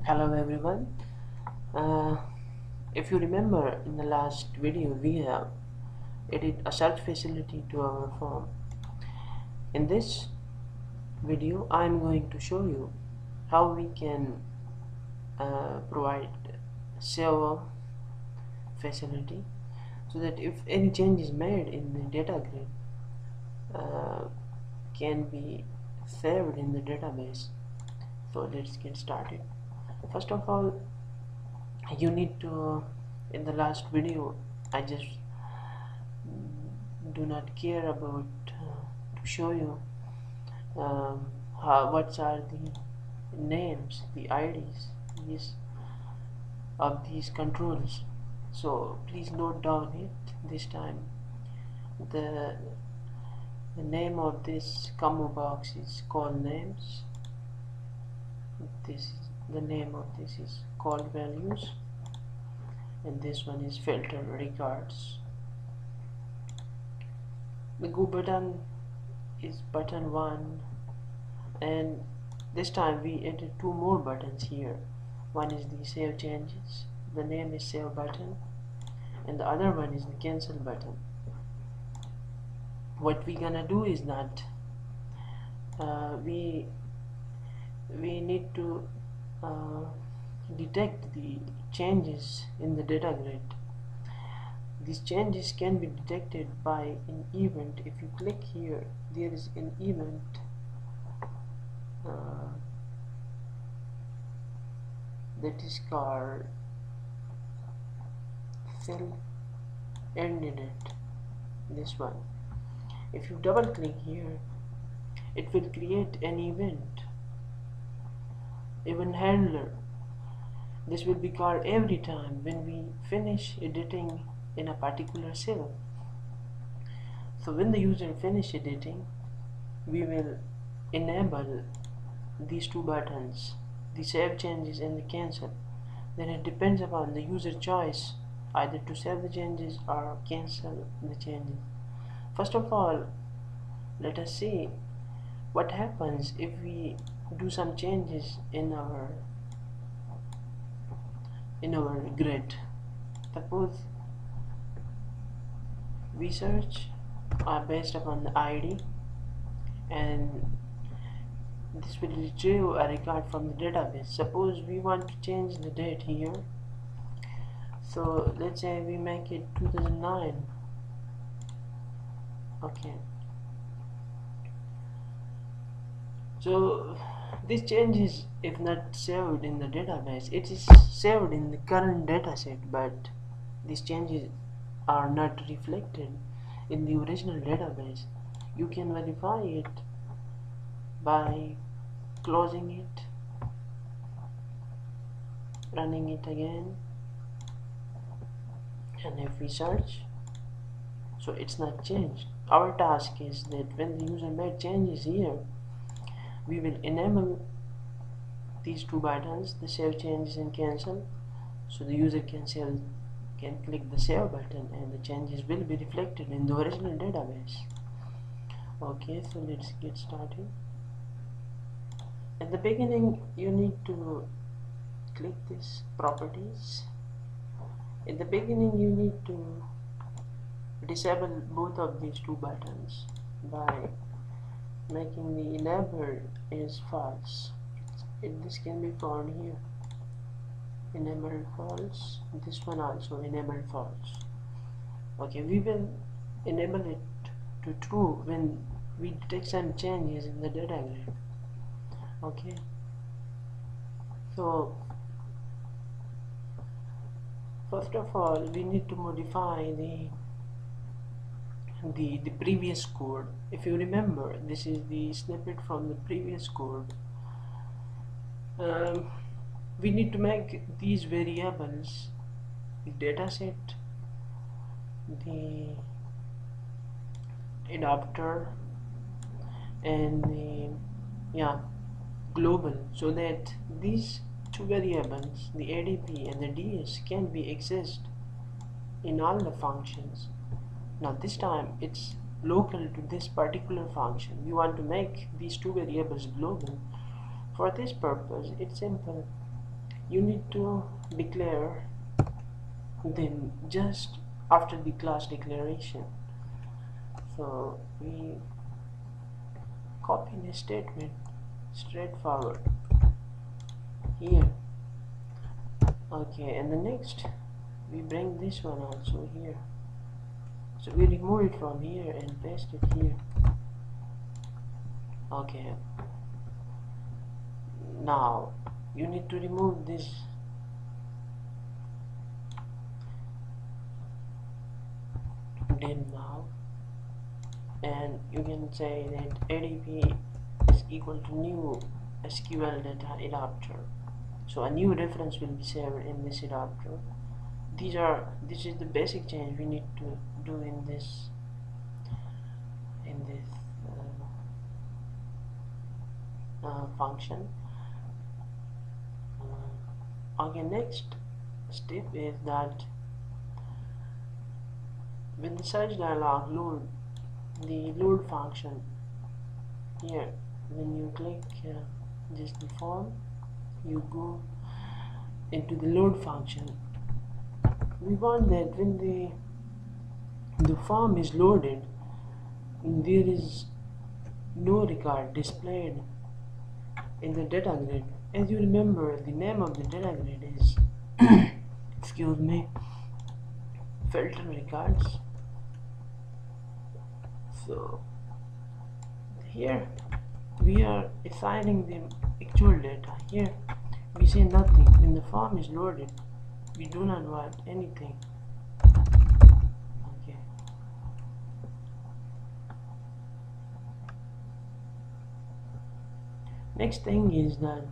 Hello everyone. uh, if you remember, in the last video we have added a search facility to our form. In this video I am going to show you how we can provide save facility so that if any change is made in the data grid can be saved in the database. So let's get started. First of all, you need to, in the last video I just do not care about to show you what are the names, the IDs of these controls. So please note down it this time. The name of this combo box is called names. The name of this is called values, and this one is filter records. The go button is button 1, and this time we added two more buttons here. One is the save changes, the name is save button, and the other one is the cancel button. What we gonna do is that we need to detect the changes in the data grid. These changes can be detected by an event. If you click here, there is an event that is called fill ended it. This one, if you double click here, it will create an event handler. This will be called every time when we finish editing in a particular cell. So when the user finish editing, we will enable these two buttons, the save changes and the cancel. Then it depends upon the user choice, either to save the changes or cancel the changes. First of all, let us see what happens if we do some changes in our grid. Suppose we search based upon the ID, and this will retrieve a record from the database. Suppose we want to change the date here, so let's say we make it 2009. Okay, so this changes, if not saved in the database, it is saved in the current dataset, but these changes are not reflected in the original database. You can verify it by closing it, running it again, and if we search, so it's not changed. Our task is that when the user made changes here, we will enable these two buttons, the save changes and cancel, so the user can click the save button and the changes will be reflected in the original database. Okay, so let's get started. At the beginning you need to click this properties. At the beginning you need to disable both of these two buttons by making the enable is false. This can be found here, enable false. This one also enable false. Okay, we will enable it to true when we detect some changes in the data grid. Okay, so first of all we need to modify the previous code. If you remember, this is the snippet from the previous code. We need to make these variables the dataset, the adapter, and the global, so that these two variables, the ADP and the DS, can be accessed in all the functions. Now this time it's local to this particular function. We want to make these two variables global. For this purpose, it's simple. you need to declare them just after the class declaration. So we copy the statement straightforward here. Okay, and the next we bring this one also here. So we remove it from here and paste it here. Okay, now you need to remove this dim now, and you can say that ADP is equal to new SQL data adapter. So a new reference will be saved in this adapter. This is the basic change we need to do in this function. Okay, next step is that when the search dialog load, the load function here, when you click just the form, you go into the load function. We want that when the form is loaded, there is no record displayed in the data grid. As you remember, the name of the data grid is excuse me, filter records. So here we are assigning the actual data. Here we say nothing. When the form is loaded, we do not want anything. Okay. Next thing is that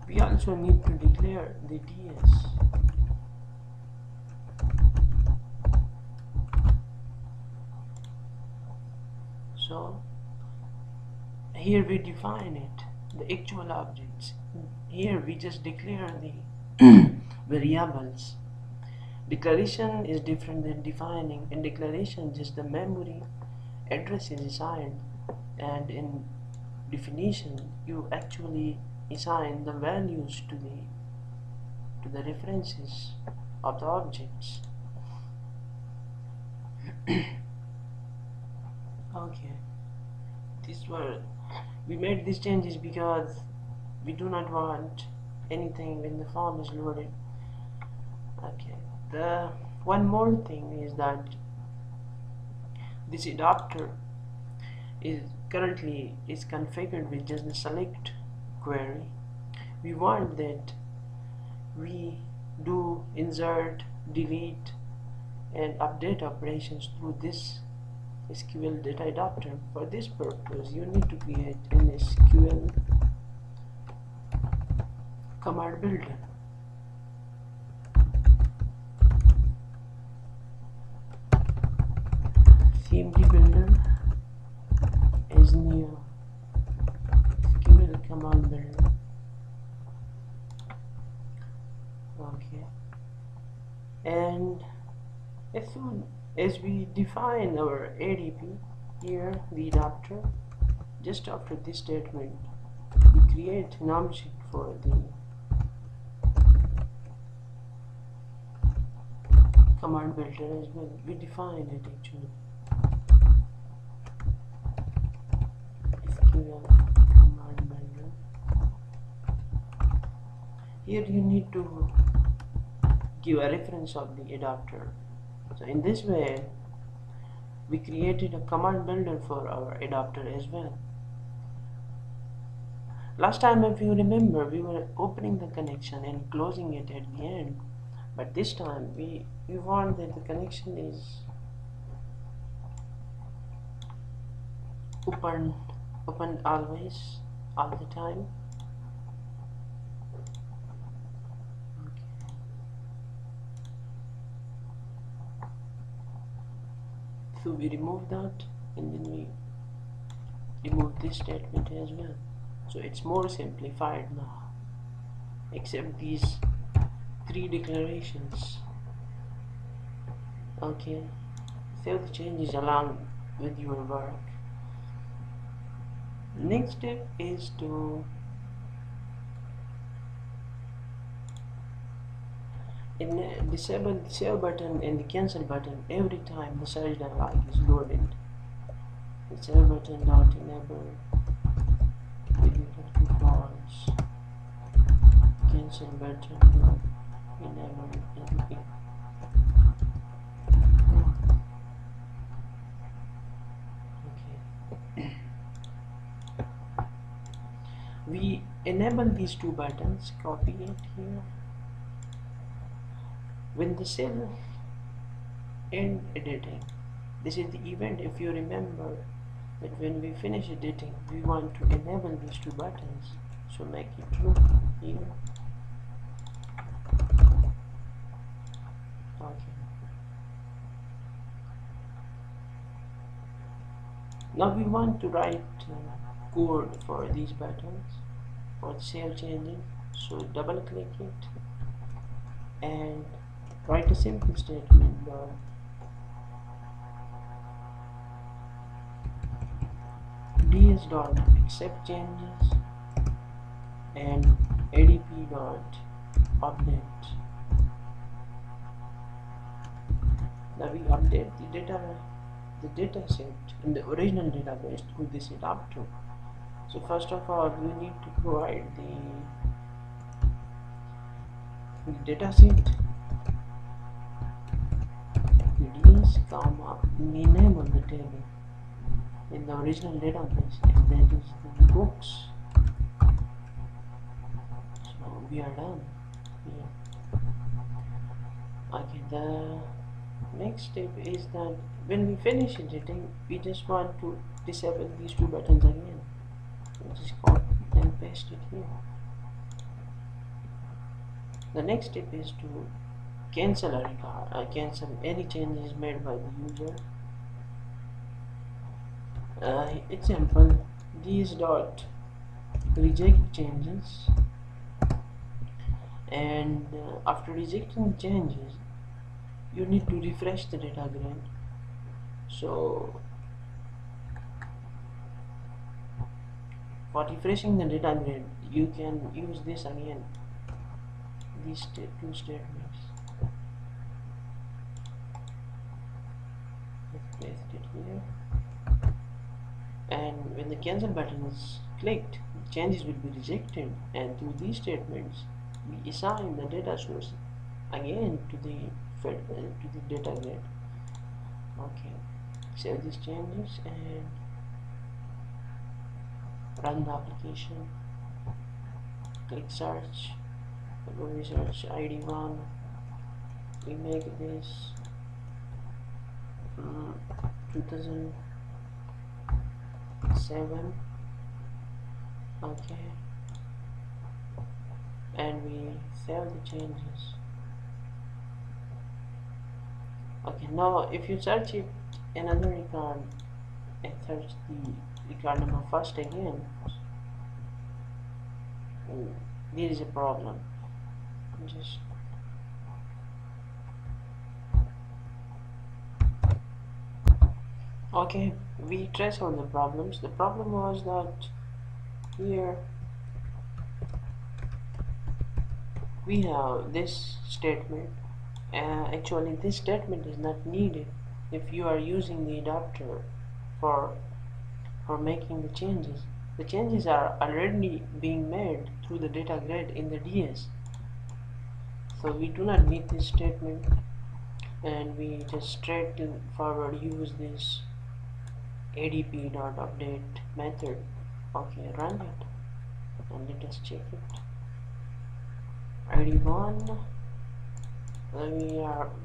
we also need to declare the DS. So here we define it, the actual objects. Here we just declare the variables. Declaration is different than defining. In declaration, just the memory address is assigned, and in definition you actually assign the values to the references of the objects. Okay, we made these changes because we do not want anything when the form is loaded. Okay, the one more thing is that this adapter is currently configured with just the select query. We want that we do insert, delete and update operations through this SQL data adapter. For this purpose, you need to create an SQL command builder. CMD builder is new SQL command builder. Okay, and as soon as we define our ADP here, the adapter, just after this statement we create an object for the command builder as well. We define it actually, SQL command builder. Here you need to give a reference of the adapter. So in this way we created a command builder for our adapter as well. Last time, if you remember, we were opening the connection and closing it at the end, but this time we want that the connection is open always, all the time. So we remove that, and then we remove this statement as well. So it's more simplified now, except these 3 declarations. Okay, save the changes along with your work. Next step is to disable the save button and the cancel button every time the search dialog is loaded. The save button dot enable deleted to false. Cancel button enable NP. Okay. We enable these two buttons, copy it here. When the cell end editing, this is the event. If you remember that when we finish editing, we want to enable these two buttons, so make it true here. Okay. Now we want to write code for these buttons for the save changing, so double click it and write a simple statement dot ds dot accept changes and adp dot update. Now we update the data set in the original database who this is up to. So first of all, we need to provide the data set, the ds comma name of the table in the original database, and that is the books. So we are done here. Okay, the next step is that when we finish editing, we just want to disable these two buttons again. Just copy and paste it here. The next step is to cancel a record, cancel any changes made by the user. Example, ds dot reject changes, and after rejecting the changes, you need to refresh the data grid. So for refreshing the data grid, you can use this again, these two statements. Let's paste it here, and when the cancel button is clicked, the changes will be rejected, and through these statements we assign the data source again to the data grid. Okay, save these changes and run the application. Click search. When we search ID1, we make this 2007. Okay, and we save the changes. Okay, now if you search it another record and search the record number first again, there is a problem. Just okay, we trace out the problems. The problem was that here we have this statement. Actually this statement is not needed if you are using the adapter for making the changes. The changes are already being made through the data grid in the DS, so we do not need this statement, and we just straightforward use this adp.update method. Okay, run it and let us check it. ID1,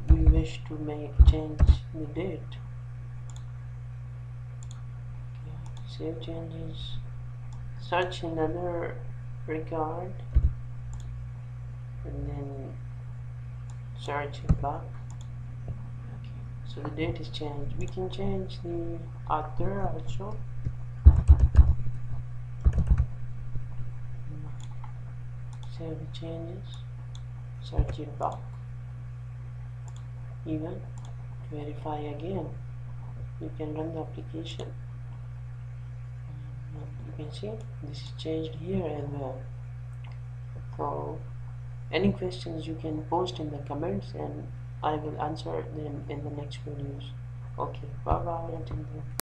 we wish to change the date. Okay, save changes, search another record and then search it back. Okay, so the date is changed. We can change the author also. Save the changes, search it back, even verify again. You can run the application. You can see this is changed here as well. So Any questions you can post in the comments and I will answer them in the next videos. Okay, bye bye until then.